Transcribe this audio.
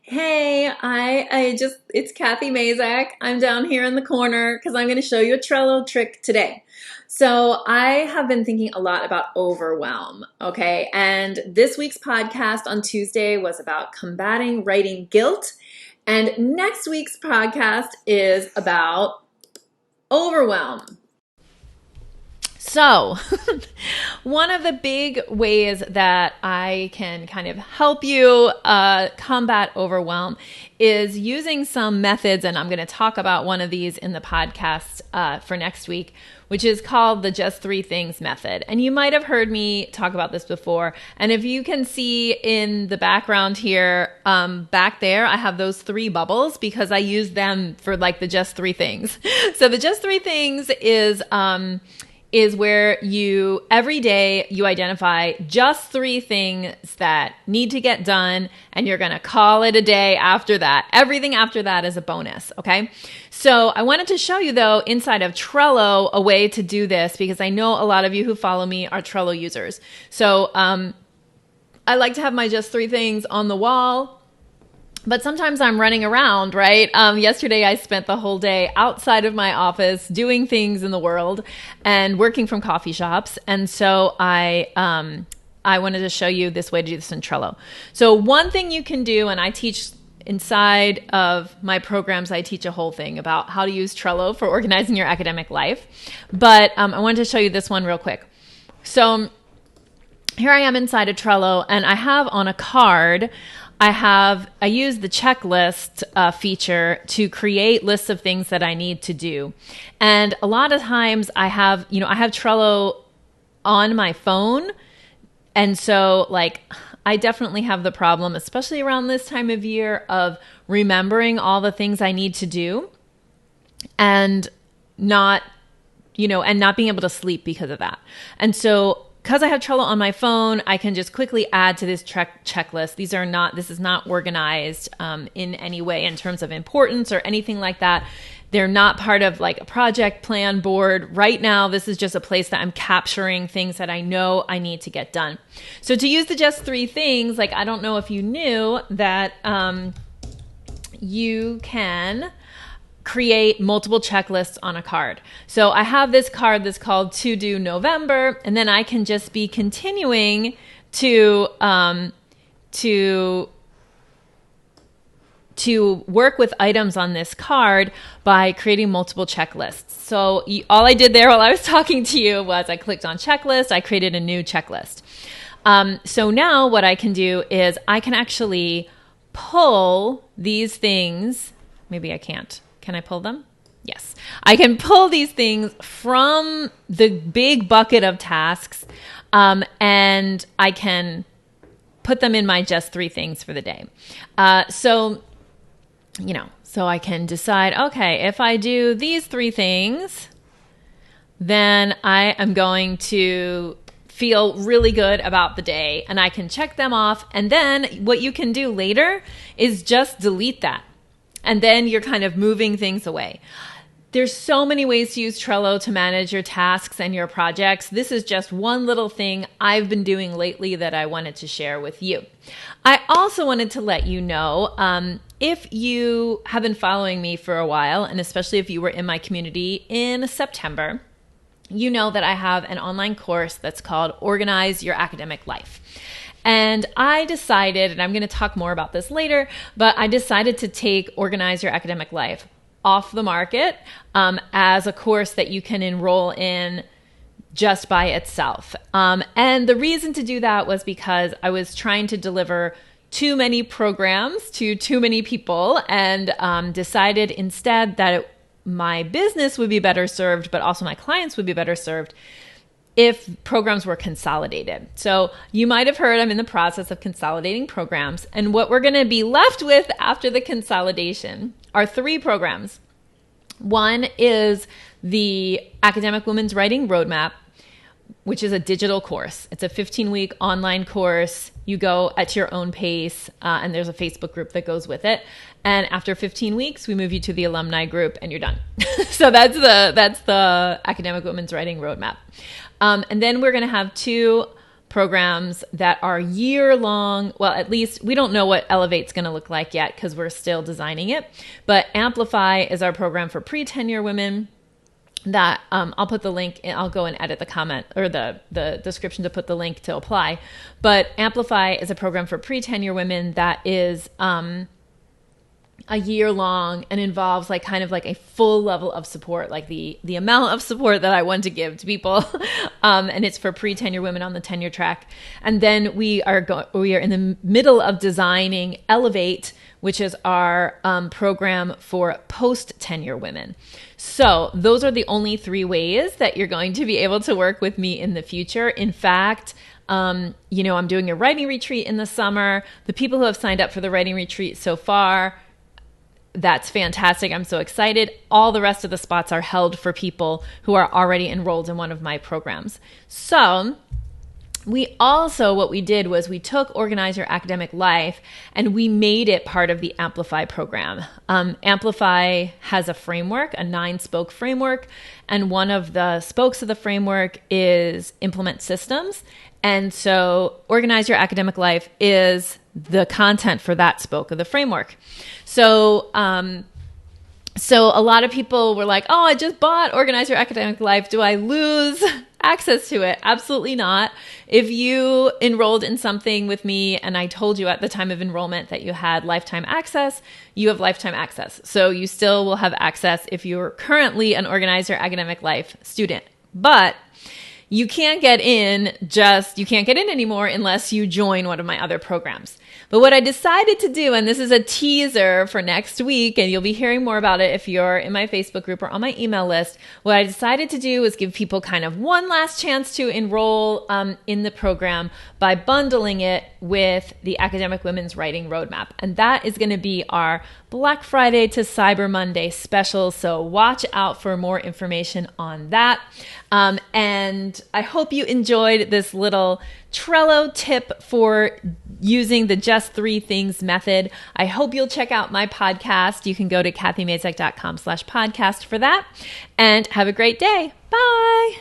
Hey, it's Kathy Mazak. I'm down here in the corner because I'm going to show you a Trello trick today. So I have been thinking a lot about overwhelm, okay? And this week's podcast on Tuesday was about combating writing guilt. And next week's podcast is about overwhelm. So, one of the big ways that I can kind of help you combat overwhelm is using some methods, and I'm going to talk about one of these in the podcast for next week, which is called the Just Three Things method. And you might have heard me talk about this before. And if you can see in the background here, back there, I have those three bubbles because I use them for like the Just Three Things. So the Just Three Things is where you every day you identify just three things that need to get done, and you're going to call it a day after that. Everything after that is a bonus, okay? So I wanted to show you, though, inside of Trello, a way to do this, because I know a lot of you who follow me are Trello users. So I like to have my just three things on the wall. But sometimes I'm running around, right? Yesterday, I spent the whole day outside of my office doing things in the world and working from coffee shops. And so I wanted to show you this way to do this in Trello. So one thing you can do, and I teach inside of my programs, I teach a whole thing about how to use Trello for organizing your academic life. But I wanted to show you this one real quick. So here I am inside of Trello, and I have on a card, I use the checklist feature to create lists of things that I need to do. And a lot of times I have Trello on my phone. And so I definitely have the problem, especially around this time of year, of remembering all the things I need to do and not being able to sleep because of that. And so because I have Trello on my phone, I can just quickly add to this checklist. This is not organized in any way in terms of importance or anything like that. They're not part of like a project plan board. Right now, this is just a place that I'm capturing things that I know I need to get done. So to use the just three things, I don't know if you knew that you can create multiple checklists on a card. So I have this card that's called To Do November, and then I can just be continuing to work with items on this card by creating multiple checklists. So all I did there while I was talking to you was I clicked on checklist, I created a new checklist. So now what I can do is I can actually pull these things. Maybe I can't. Can I pull them? Yes. I can pull these things from the big bucket of tasks, and I can put them in my just three things for the day. So I can decide, okay, if I do these three things, then I am going to feel really good about the day, and I can check them off. And then what you can do later is just delete that. And then you're kind of moving things away. There's so many ways to use Trello to manage your tasks and your projects. This is just one little thing I've been doing lately that I wanted to share with you. I also wanted to let you know, if you have been following me for a while, and especially if you were in my community in September, you know that I have an online course that's called Organize Your Academic Life. And I decided, and I'm going to talk more about this later, but I decided to take Organize Your Academic Life off the market as a course that you can enroll in just by itself. And the reason to do that was because I was trying to deliver too many programs to too many people, and decided instead that my business would be better served, but also my clients would be better served if programs were consolidated. So you might have heard I'm in the process of consolidating programs. And what we're going to be left with after the consolidation are three programs. One is the Academic Women's Writing Roadmap, which is a digital course. It's a 15-week online course. You go at your own pace, and there's a Facebook group that goes with it. And after 15 weeks, we move you to the alumni group, and you're done. So that's the Academic Women's Writing Roadmap. And then we're going to have two programs that are year long. Well, at least we don't know what Elevate's going to look like yet because we're still designing it. But Amplify is our program for pre-tenure women that I'll put the link in. I'll go and edit the comment or the description to put the link to apply. But Amplify is a program for pre-tenure women that is a year long and involves like kind of like a full level of support, like the amount of support that I want to give to people. And it's for pre-tenure women on the tenure track. And then we are in the middle of designing Elevate, which is our program for post-tenure women. So those are the only 3 ways that you're going to be able to work with me in the future. In fact, I'm doing a writing retreat in the summer. The people who have signed up for the writing retreat so far, that's fantastic. I'm so excited. All the rest of the spots are held for people who are already enrolled in one of my programs. So what we did was we took Organize Your Academic Life and we made it part of the Amplify program. Amplify has a framework, a 9-spoke framework, and one of the spokes of the framework is implement systems. And so Organize Your Academic Life is the content for that spoke of the framework. So a lot of people were like, oh, I just bought Organize Your Academic Life. Do I lose access to it? Absolutely not. If you enrolled in something with me and I told you at the time of enrollment that you had lifetime access, you have lifetime access. So you still will have access if you're currently an Organize Your Academic Life student. But you can't get in anymore unless you join one of my other programs. But what I decided to do, and this is a teaser for next week, and you'll be hearing more about it if you're in my Facebook group or on my email list, what I decided to do is give people kind of one last chance to enroll in the program by bundling it with the Academic Women's Writing Roadmap. And that is going to be our Black Friday to Cyber Monday special. So watch out for more information on that. And I hope you enjoyed this little Trello tip for using the just 3 things method. I hope you'll check out my podcast. You can go to kathymazek.com/podcast for that. And have a great day. Bye.